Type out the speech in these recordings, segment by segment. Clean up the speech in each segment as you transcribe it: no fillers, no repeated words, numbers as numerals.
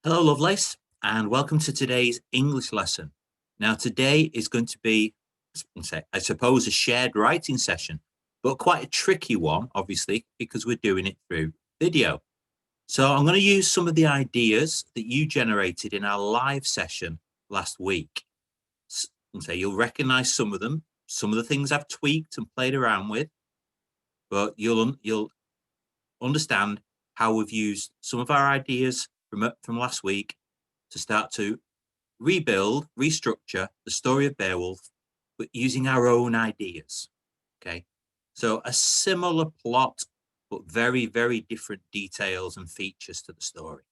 Hello, Lovelace, and welcome to today's English lesson. Now, today is going to be, I suppose, a shared writing session, but quite a tricky one, obviously, because we're doing it through video. So I'm going to use some of the ideas that you generated in our live session last week. So you'll recognize some of them, some of the things I've tweaked and played around with, but you'll understand how we've used some of our ideas from last week to start to rebuild, restructure the story of Beowulf, but using our own ideas. Okay, so a similar plot, but very, very different details and features to the story.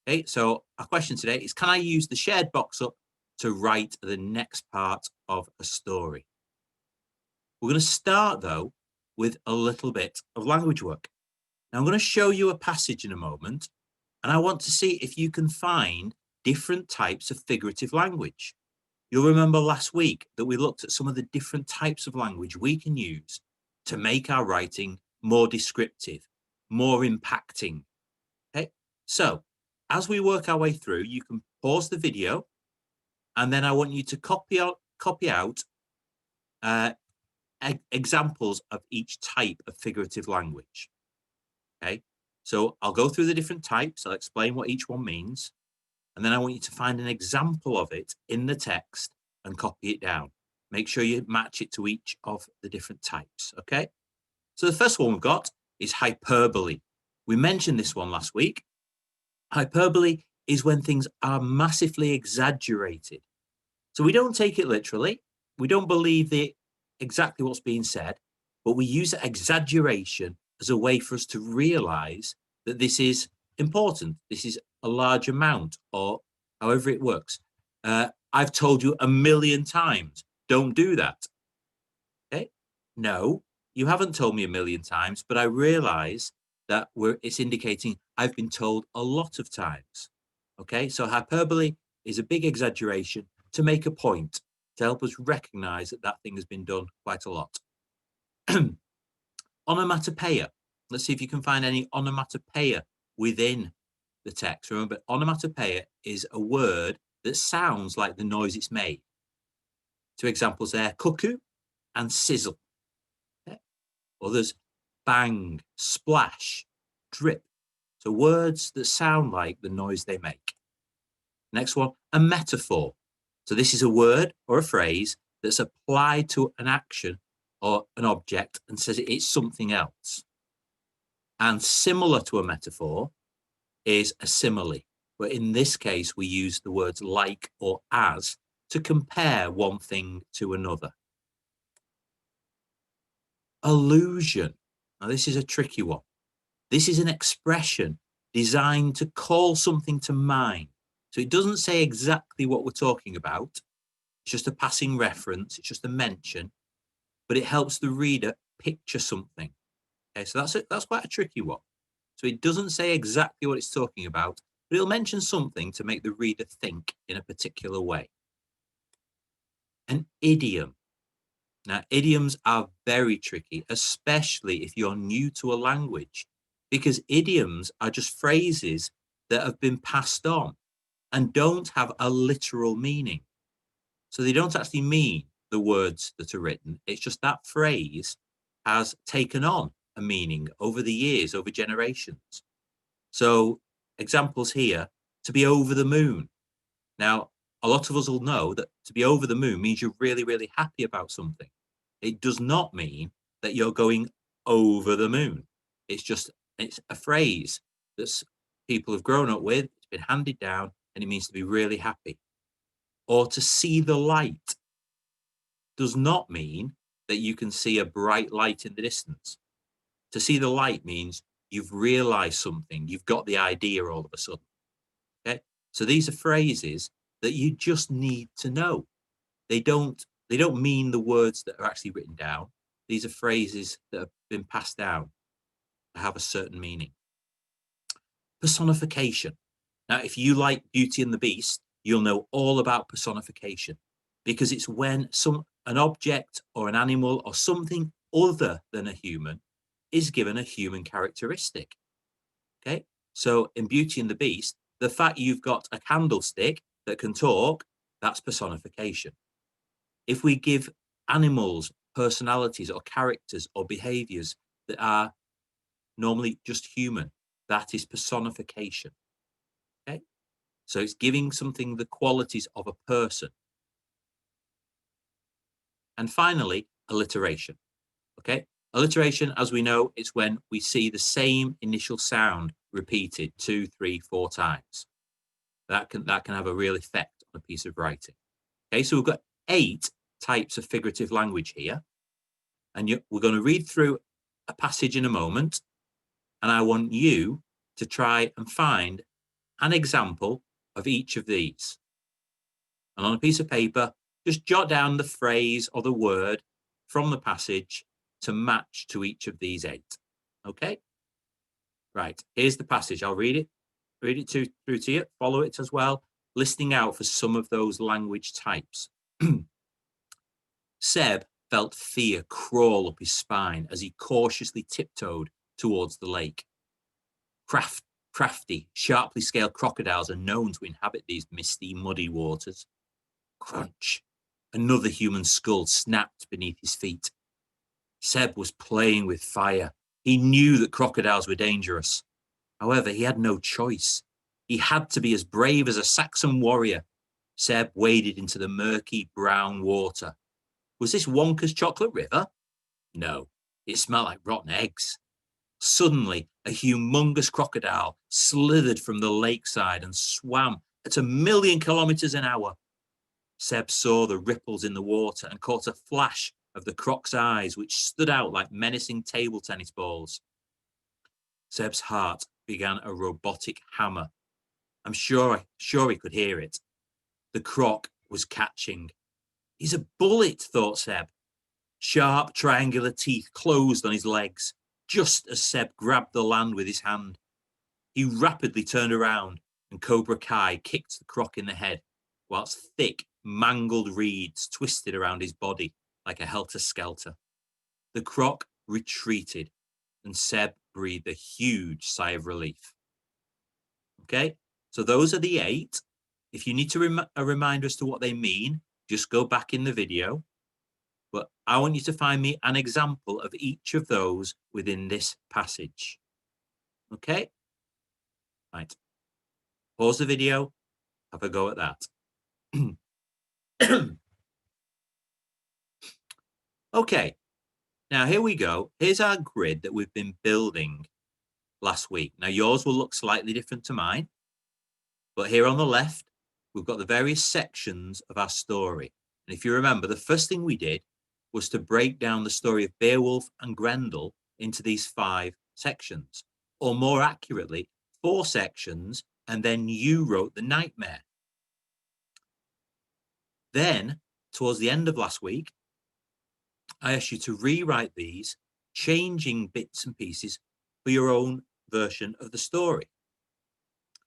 Okay, so our question today is, can I use the shared box up to write the next part of a story? We're going to start, though, with a little bit of language work. Now, I'm going to show you a passage in a moment, and I want to see if you can find different types of figurative language. You'll remember last week that we looked at some of the different types of language we can use to make our writing more descriptive, more impacting. Okay, so as we work our way through, you can pause the video, and then I want you to copy out examples of each type of figurative language. Okay, so I'll go through the different types. I'll explain what each one means. And then I want you to find an example of it in the text and copy it down. Make sure you match it to each of the different types. Okay, so the first one we've got is hyperbole. We mentioned this one last week. Hyperbole is when things are massively exaggerated. So we don't take it literally. We don't believe exactly what's being said, but we use exaggeration as a way for us to realize that this is important. This is a large amount, or however it works. I've told you 1,000,000 times, don't do that. Okay? No, you haven't told me 1,000,000 times, but I realize that it's indicating I've been told a lot of times. Okay, so hyperbole is a big exaggeration to make a point, to help us recognize that that thing has been done quite a lot. Onomatopoeia. Let's see if you can find any onomatopoeia within the text. Remember, onomatopoeia is a word that sounds like the noise it's made. Two examples there, cuckoo and sizzle. Okay. Others, bang, splash, drip. So words that sound like the noise they make. Next one, a metaphor. So this is a word or a phrase that's applied to an action or an object and says it's something else. And similar to a metaphor is a simile, but in this case, we use the words like or as to compare one thing to another. Allusion. Now, this is a tricky one. This is an expression designed to call something to mind. So it doesn't say exactly what we're talking about. It's just a passing reference. It's just a mention, but it helps the reader picture something. Okay, so that's quite a tricky one. So it doesn't say exactly what it's talking about, but it'll mention something to make the reader think in a particular way. An idiom. Now, idioms are very tricky, especially if you're new to a language, because idioms are just phrases that have been passed on and don't have a literal meaning. So they don't actually mean the words that are written. It's just that phrase has taken on a meaning over the years, over generations. So examples here, to be over the moon. Now, a lot of us will know that to be over the moon means you're really, really happy about something. It does not mean that you're going over the moon. It's a phrase that people have grown up with, it's been handed down, and it means to be really happy. Or to see the light does not mean that you can see a bright light in the distance. To see the light means you've realized something, you've got the idea all of a sudden. Okay, so these are phrases that you just need to know. They don't mean the words that are actually written down. These are phrases that have been passed down to have a certain meaning. Personification. Now, if you like Beauty and the Beast, you'll know all about personification, because it's when an object or an animal or something other than a human is given a human characteristic. Okay, so in Beauty and the Beast, the fact you've got a candlestick that can talk, that's personification. If we give animals personalities or characters or behaviors that are normally just human, that is personification. Okay, so it's giving something the qualities of a person. And finally, alliteration. Okay, alliteration, as we know, it's when we see the same initial sound repeated 2, 3, 4 times. That can have a real effect on a piece of writing. Okay, so we've got 8 types of figurative language here, and we're going to read through a passage in a moment, and I want you to try and find an example of each of these. And on a piece of paper, just jot down the phrase or the word from the passage to match to each of these 8. Okay? Right, here's the passage. I'll read it through to you, follow it as well, listing out for some of those language types. Seb felt fear crawl up his spine as he cautiously tiptoed towards the lake. Crafty, sharply scaled crocodiles are known to inhabit these misty, muddy waters. Crunch. Another human skull snapped beneath his feet. Seb was playing with fire. He knew that crocodiles were dangerous. However, he had no choice. He had to be as brave as a Saxon warrior. Seb waded into the murky brown water. Was this Wonka's chocolate river? No, it smelled like rotten eggs. Suddenly, a humongous crocodile slithered from the lakeside and swam at 1,000,000 kilometers an hour. Seb saw the ripples in the water and caught a flash of the croc's eyes, which stood out like menacing table tennis balls. Seb's heart began a robotic hammer. I'm sure he could hear it. The croc was catching. He's a bullet, thought Seb. Sharp, triangular teeth closed on his legs, just as Seb grabbed the land with his hand. He rapidly turned around, and Cobra Kai kicked the croc in the head, whilst thick, mangled reeds twisted around his body like a helter-skelter. The croc retreated, and Seb breathed a huge sigh of relief. Okay, so those are the 8. If you need a reminder as to what they mean, just go back in the video. But I want you to find me an example of each of those within this passage. Okay? Right. Pause the video. Have a go at that. Okay. Now, here we go. Here's our grid that we've been building last week. Now, yours will look slightly different to mine. But here on the left, we've got the various sections of our story. And if you remember, the first thing we did was to break down the story of Beowulf and Grendel into these 5 sections, or more accurately, 4 sections, and then you wrote the nightmare. Then, towards the end of last week, I asked you to rewrite these, changing bits and pieces for your own version of the story.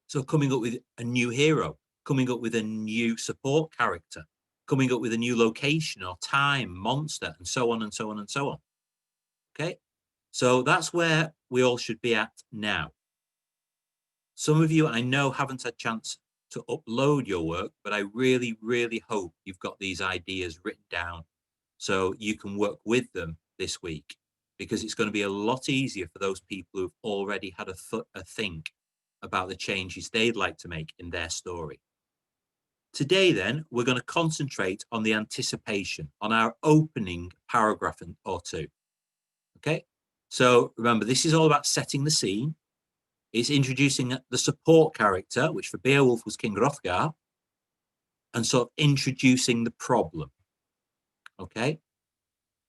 So coming up with a new hero, coming up with a new support character, coming up with a new location or time, monster, and so on and so on and so on. Okay, so that's where we all should be at now. Some of you I know haven't had a chance to upload your work, but I really, really hope you've got these ideas written down so you can work with them this week, because it's going to be a lot easier for those people who've already had a think about the changes they'd like to make in their story. Today, then, we're going to concentrate on the anticipation, on our opening paragraph or 2. Okay, so remember, this is all about setting the scene. It's introducing the support character, which for Beowulf was King Hrothgar, and sort of introducing the problem. Okay,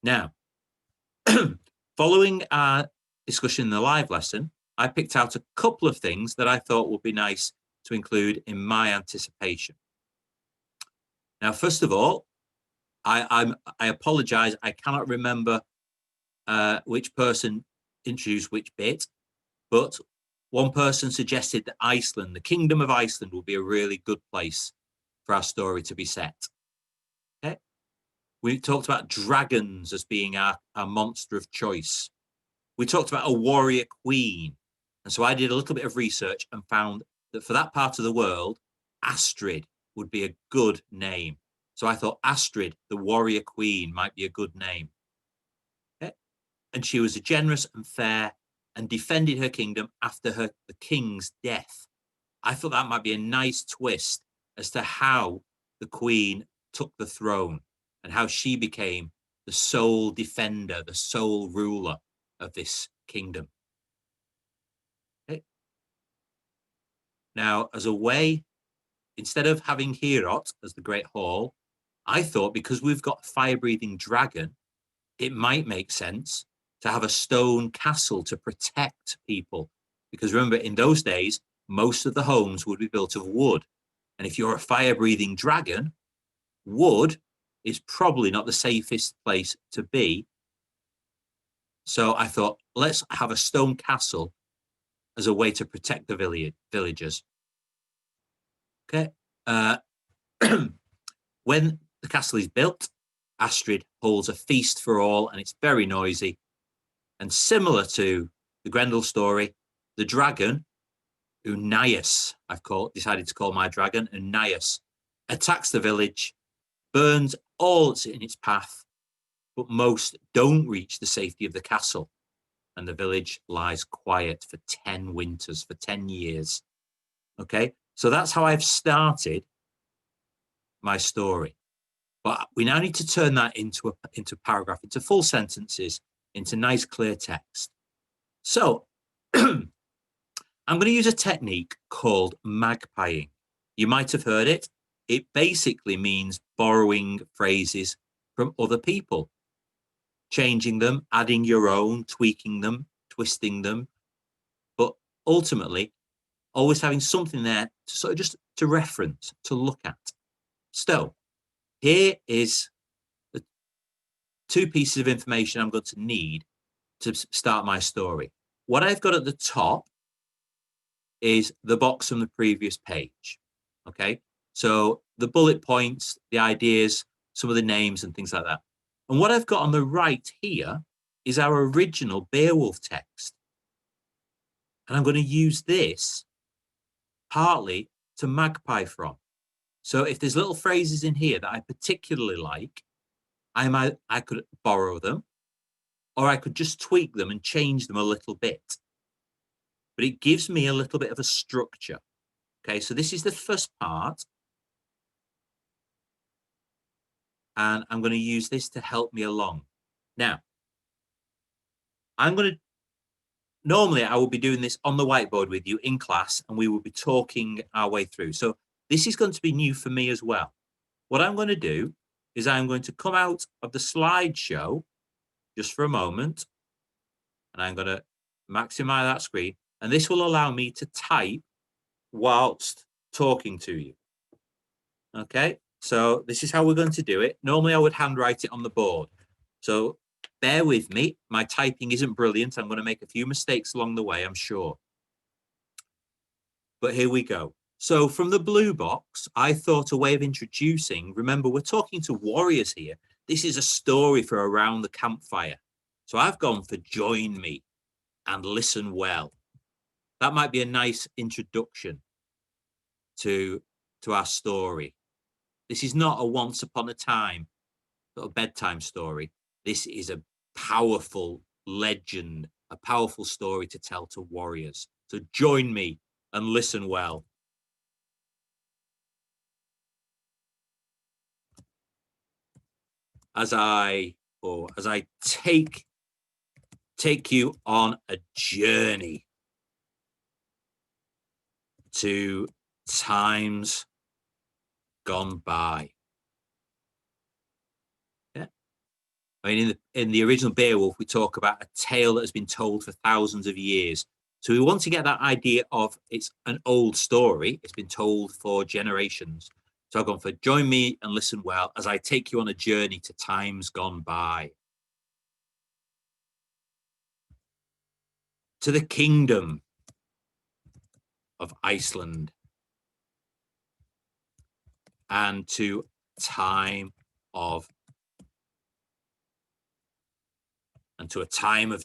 now, following our discussion in the live lesson, I picked out a couple of things that I thought would be nice to include in my anticipation. Now, first of all, I apologize. I cannot remember which person introduced which bit, but one person suggested that Iceland, the Kingdom of Iceland, would be a really good place for our story to be set. Okay, we talked about dragons as being our monster of choice. We talked about a warrior queen, and so I did a little bit of research and found that for that part of the world, Astrid would be a good name. So I thought Astrid, the warrior queen, might be a good name. Okay? And she was generous and fair and defended her kingdom after the king's death. I thought that might be a nice twist as to how the queen took the throne and how she became the sole defender, the sole ruler of this kingdom. Okay. Now, as a way, instead of having Heorot as the Great Hall, I thought because we've got a fire-breathing dragon, it might make sense to have a stone castle to protect people. Because remember, in those days, most of the homes would be built of wood. And if you're a fire-breathing dragon, wood is probably not the safest place to be. So I thought, let's have a stone castle as a way to protect the villagers. Okay. When the castle is built, Astrid holds a feast for all, and it's very noisy. And similar to the Grendel story, the dragon, Unias, decided to call my dragon, Unias, attacks the village, burns all that's in its path, but most don't reach the safety of the castle. And the village lies quiet for 10 winters, for 10 years. Okay, so that's how I've started my story. But we now need to turn that into paragraph, into full sentences, into nice, clear text. So I'm going to use a technique called magpieing. You might have heard it. It basically means borrowing phrases from other people, changing them, adding your own, tweaking them, twisting them, but ultimately always having something there to sort of just to reference, to look at. So here is the 2 pieces of information I'm going to need to start my story. What I've got at the top is the box from the previous page. Okay, so the bullet points, the ideas, some of the names and things like that. And what I've got on the right here is our original Beowulf text. And I'm going to use this partly to magpie from. So if there's little phrases in here that I particularly like, I could borrow them, or I could just tweak them and change them a little bit. But it gives me a little bit of a structure. Okay, so this is the first part. And I'm going to use this to help me along. Now, normally I will be doing this on the whiteboard with you in class, and we will be talking our way through. So this is going to be new for me as well. What I'm going to do is I'm going to come out of the slideshow just for a moment, and I'm going to maximize that screen, and this will allow me to type whilst talking to you. Okay, so this is how we're going to do it. Normally I would handwrite it on the board. So bear with me. My typing isn't brilliant. I'm going to make a few mistakes along the way, I'm sure. But here we go. So from the blue box, I thought a way of introducing, remember, we're talking to warriors here. This is a story for around the campfire. So I've gone for join me and listen well. That might be a nice introduction to our story. This is not a once upon a time sort of bedtime story. This is a powerful legend, a powerful story to tell to warriors. So join me and listen well. As I take you on a journey to times gone by. Yeah. I mean, in the original Beowulf, we talk about a tale that has been told for thousands of years. So we want to get that idea of it's an old story. It's been told for generations. So I've gone for join me and listen well as I take you on a journey to times gone by. To the kingdom of Iceland and to a time of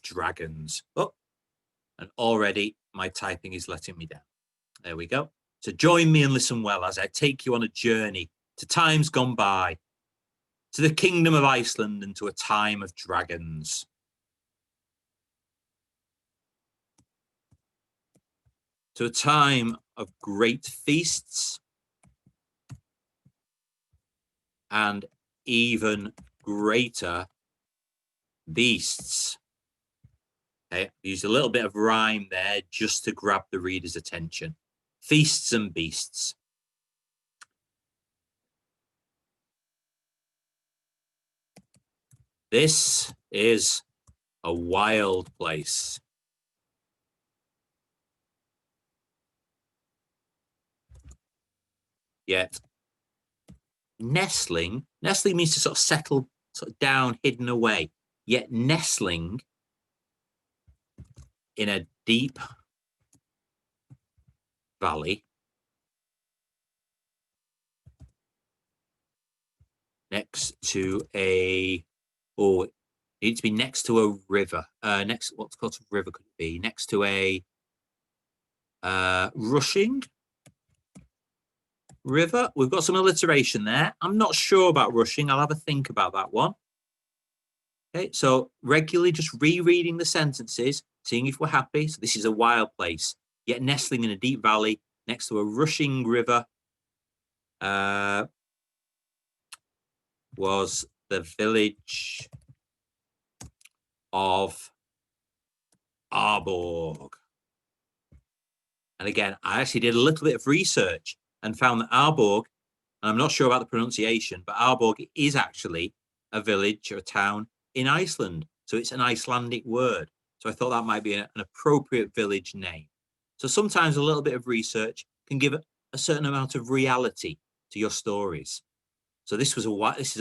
dragons. Oh, and already my typing is letting me down. There we go. So join me and listen well as I take you on a journey to times gone by, to the kingdom of Iceland and to a time of dragons. To a time of great feasts and even greater beasts. Okay, I used a little bit of rhyme there just to grab the reader's attention. Feasts and beasts. This is a wild place. Yet nestling means to sort of settle sort of down, hidden away. Yet nestling in a deep valley next to a, or it needs to be next to a river. What's called a river could it be? Next to a rushing river. We've got some alliteration there. I'm not sure about rushing. I'll have a think about that one. Okay, so regularly just rereading the sentences, seeing if we're happy. So this is a wild place, yet nestling in a deep valley next to a rushing river was the village of Arborg. And again, I actually did a little bit of research and found that Arborg, and I'm not sure about the pronunciation, but Arborg is actually a village or a town in Iceland. So it's an Icelandic word. So I thought that might be an appropriate village name. So sometimes a little bit of research can give a certain amount of reality to your stories. So this is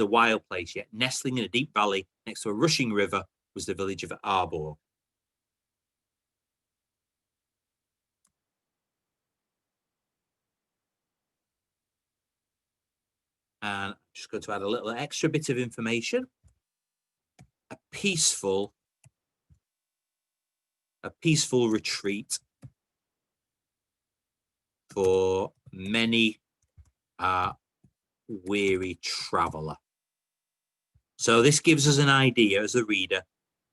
a wild place, yet nestling in a deep valley next to a rushing river was the village of Arborg. And I'm just going to add a little extra bit of information. A peaceful retreat for many weary traveler. So this gives us an idea as a reader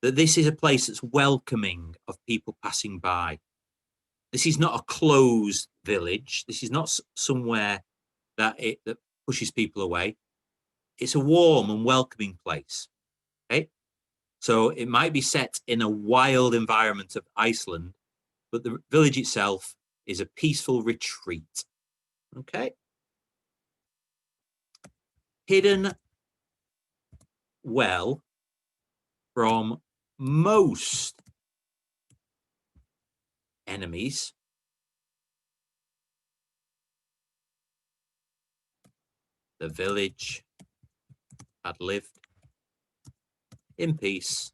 that this is a place that's welcoming of people passing by. This is not a closed village. This is not somewhere that pushes people away. It's a warm and welcoming place. Okay, so it might be set in a wild environment of Iceland, but the village itself is a peaceful retreat. Okay, hidden well from most enemies, the village had lived in peace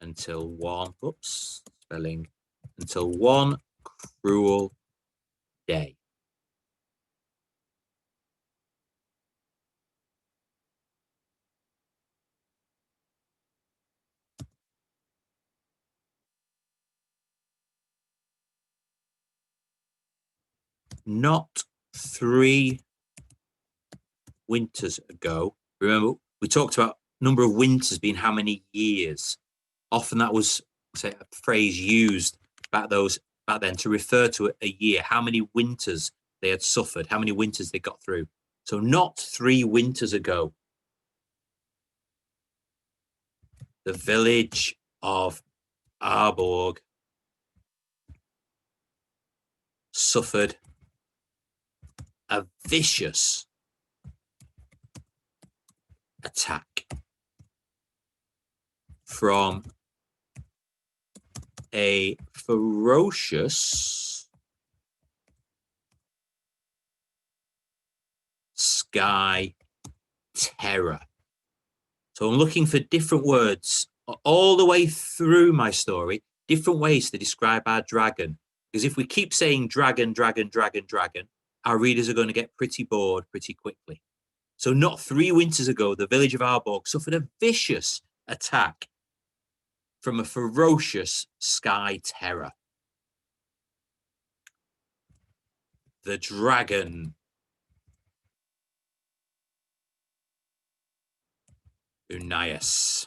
until one cruel day. Not 3 winters ago. Remember, we talked about number of winters being how many years. Often that was, say, a phrase used back then to refer to a year, how many winters they had suffered, how many winters they got through. So not 3 winters ago, the village of Arborg suffered a vicious attack from a ferocious sky terror. So I'm looking for different words all the way through my story, different ways to describe our dragon. Because if we keep saying dragon, dragon, dragon, dragon, our readers are going to get pretty bored pretty quickly. So not 3 winters ago, the village of Arborg suffered a vicious attack from a ferocious sky terror. The dragon. Unias.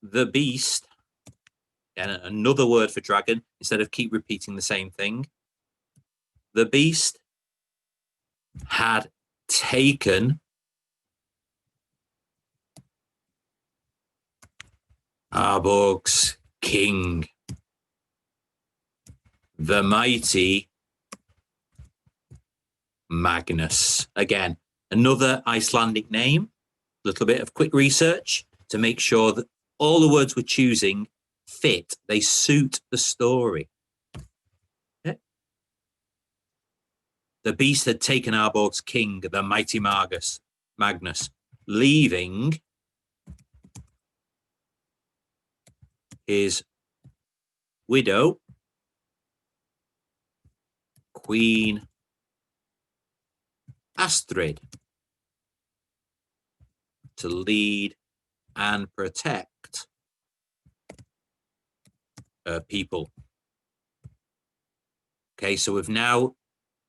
The beast. And another word for dragon, instead of keep repeating the same thing. The beast had taken Árborg's king, the mighty Magnus. Again, another Icelandic name. A little bit of quick research to make sure that all the words we're choosing fit, they suit the story. Okay. The beast had taken Árborg's king, the mighty Magnus, leaving his widow, Queen Astrid, to lead and protect her people. Okay, so we've now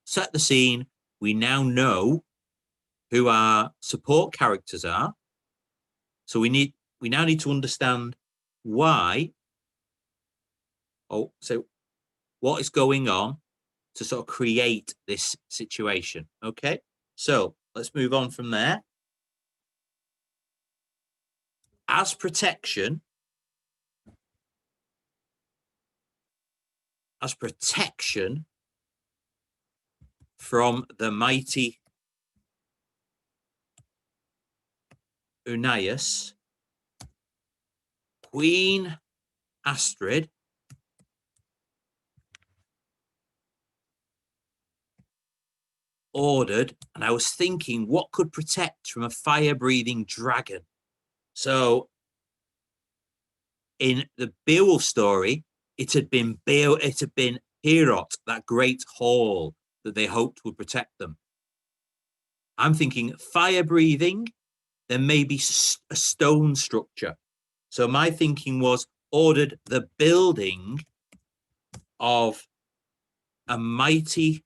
set the scene. We now know who our support characters are. So we now need to understand why. So what is going on to sort of create this situation? Okay, so let's move on from there. As protection, from the mighty Unias, Queen Astrid ordered, and I was thinking, what could protect from a fire-breathing dragon? So in the Beowulf story, it had been Heorot, that great hall that they hoped would protect them. I'm thinking fire-breathing, there may be a stone structure. So my thinking was ordered the building of a mighty.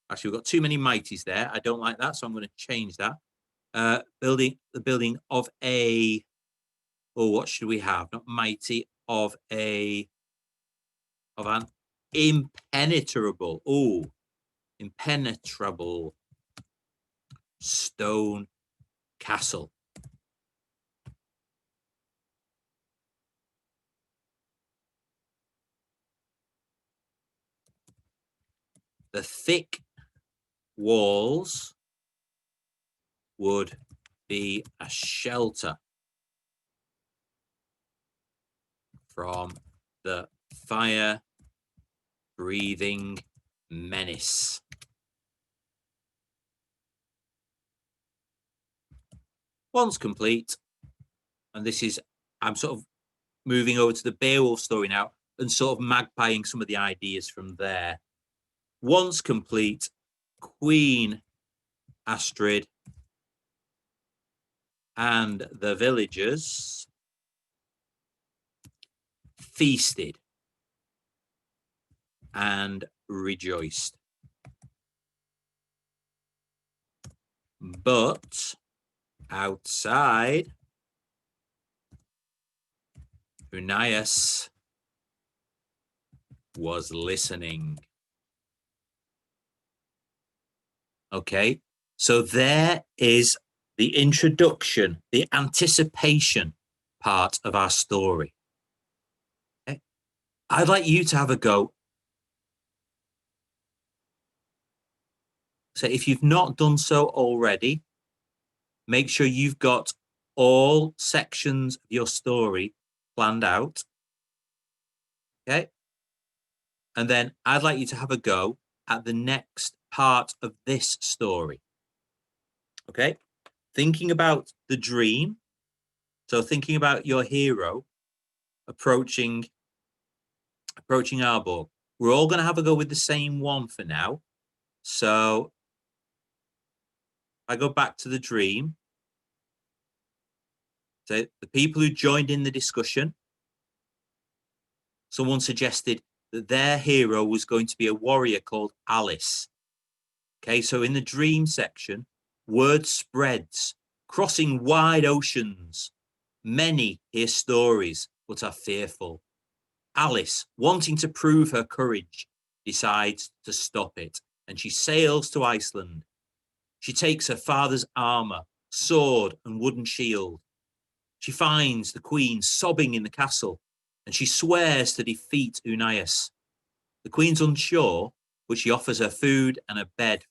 Actually, we've got too many mighties there. I don't like that, so I'm going to change that. The building of a. Oh, what should we have? Not mighty, of an impenetrable. Oh, impenetrable stone castle. The thick walls would be a shelter from the fire-breathing menace. Once complete, and this is, I'm sort of moving over to the Beowulf story now and sort of magpieing some of the ideas from there. Once complete, Queen Astrid and the villagers feasted and rejoiced. But outside, Unias was listening. Okay, so there is the introduction, the anticipation part of our story. Okay. I'd like you to have a go. So if you've not done so already, make sure you've got all sections of your story planned out. Okay. And then I'd like you to have a go at the next part of this story. Okay. Thinking about the dream. So thinking about your hero approaching Árborg. We're all going to have a go with the same one for now. So I go back to the dream. So the people who joined in the discussion, someone suggested that their hero was going to be a warrior called Alice. Okay, so in the dream section, word spreads, crossing wide oceans. Many hear stories, but are fearful. Alice, wanting to prove her courage, decides to stop it, and she sails to Iceland. She takes her father's armor, sword, and wooden shield. She finds the queen sobbing in the castle, and she swears to defeat Unias. The queen's unsure, but she offers her food and a bed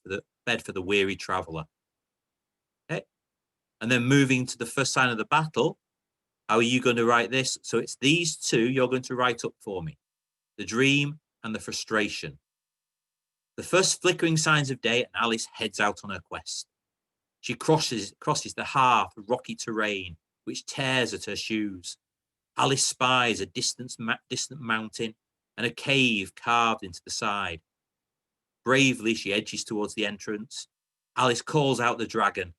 for the weary traveller. Okay, and then moving to the first sign of the battle. How are you going to write this? So it's these two you're going to write up for me: the dream and the frustration. The first flickering signs of day, and Alice heads out on her quest. She crosses the hard, rocky terrain, which tears at her shoes. Alice spies a distant mountain and a cave carved into the side. Bravely, she edges towards the entrance. Alice calls out the dragon.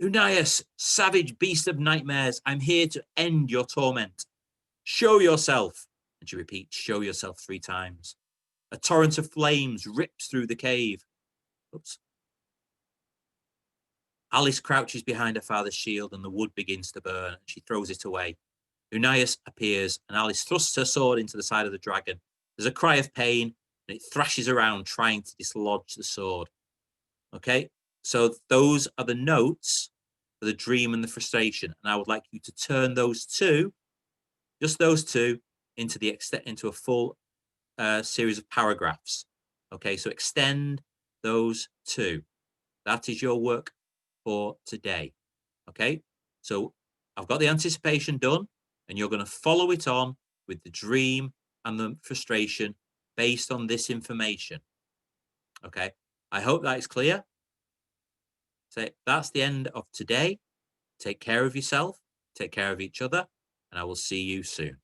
Unias, savage beast of nightmares, I'm here to end your torment. Show yourself. And she repeats, show yourself 3 times. A torrent of flames rips through the cave. Oops. Alice crouches behind her father's shield and the wood begins to burn, and she throws it away. Unias appears and Alice thrusts her sword into the side of the dragon. There's a cry of pain and it thrashes around trying to dislodge the sword. Okay, so those are the notes for the dream and the frustration, and I would like you to turn those two, just those two, into a full series of paragraphs. Okay, so extend those two. That is your work for today. Okay, so I've got the anticipation done, and you're going to follow it on with the dream and the frustration based on this information. Okay, I hope that is clear. So that's the end of today. Take care of yourself, take care of each other, and I will see you soon.